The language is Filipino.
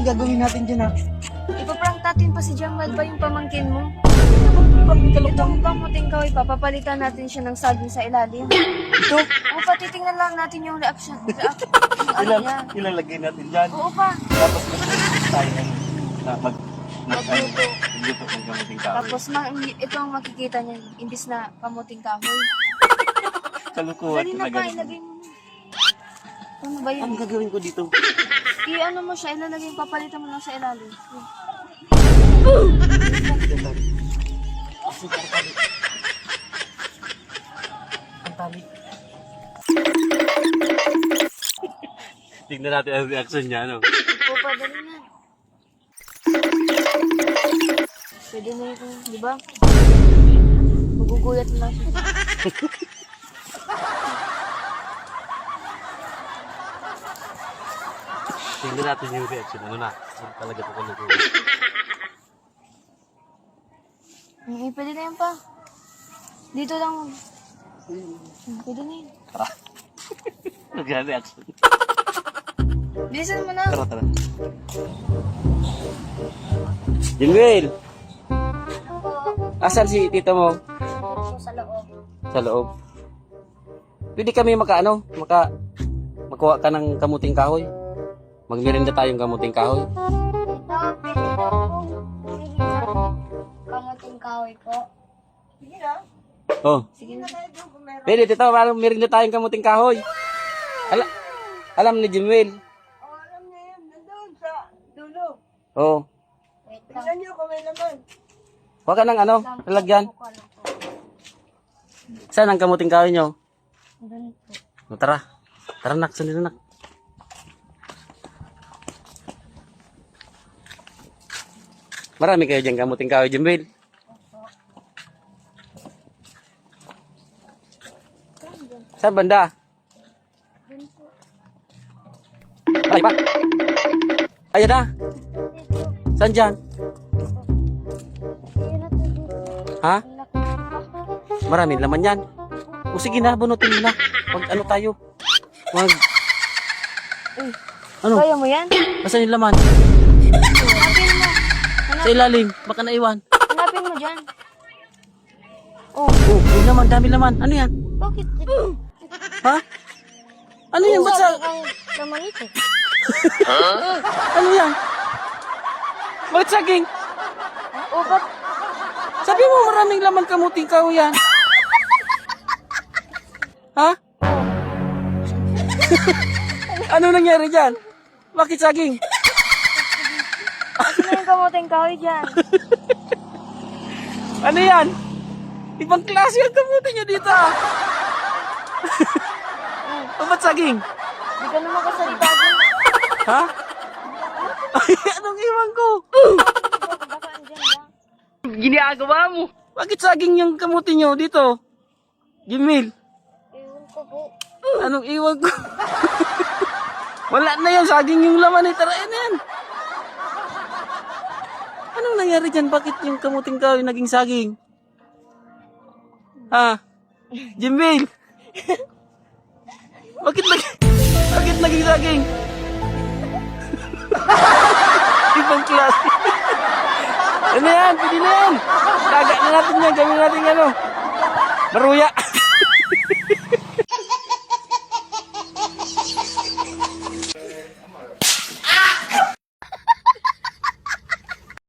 yung gagawin natin dyan ha? Ipaprank natin pa si Jamal ba yung pamangkin mo? Prank Itong kamuting kahoy, papapalitan natin siya ng saging sa ilalim. Ito? O pa, titingnan lang natin yung reaction. Ilalagay natin dyan. Oo pa. Tapos mag-practice tayo ng Magluto. magluto ng kamuting kahoy. Tapos ito ang makikita niya, imbis na kamuting kahoy. Kalukuhan Dali na talaga. pa, ilagay mo na. Ano ba yun? Anong gagawin ko dito? I-ano mo siya, ilalagay, papalitan mo lang sa ilalim. Ang tali. Tignan natin ang reaction niya, no? O pa, dali na. Pwede na ito, di ba? Magugulat na lang siya. Tignan natin yung reaction. Ano na? Ano talaga ito kalukuhan? Pwede na yan pa. Dito lang. Pwede na yun. Tara. Ano reaction? Bilisan mo na. Tara, tara. Jinwil! Asan si tito mo? Sa loob. Sa loob. Pwede kami makuha ka ng kamuting kahoy. Magmerinda tayong kamuting kahoy. Ito, pwede na po. Kamuting kahoy po. Sige na. Oh. Sige na. Pwede tito, parang merinda tayong kamuting kahoy. Alam ni Jinwil. Oh, alam niya yan. Nandun sa dulo. Oh. Wait lang. Tignan niyo kung may laman. Huwag ka ng lalagyan. Saan ang kamuting kahoy nyo? Doon po. O, tara. Tara nak, sundin nak. Marami kayo dyan kamuting kahoy, Jinwil. Saan banda? Ay, pa. Ayan na. Saan dyan? Ha? Maraming laman yan. O sige na, bunutin mo na. Mag ano tayo? Mag... Ano? Kaya mo yan? Nasaan yung laman? Hanapin mo. Sa ilalim. Baka naiwan. Hanapin mo dyan. Oh, Oh, yung laman. Dami laman. Ano yan? bakit? Ha? Ano yan? Ba't sa... ang laman ito? Ano yan? Bakit saging? Oh, ba't? Sabi mo maraming laman kamuting kahoy yan. Ha? Ano nangyari dyan? Bakit saging? Ano yung kamuting kahoy dyan? Ano yan? Ibang klase ang kamutin nyo dito ah. Ba't saging? Hindi ka naman kasalita dyan. Ha? Ay, anong iwan ko? Baka andyan lang. Ginagawa mo. Bakit saging yung kamutin nyo dito? Jimil, Ewan ko po. anong iwan ko? Wala na yan, saging yung laman eh. Tara, yan. Anong nangyari dyan? Bakit yung kamuting kahoy naging saging? Ha? Jimil! Bakit naging saging? Ibang klase. Ano yan? Pwede na yan. Kaga na natin yan. Gawin natin ano. Maruya.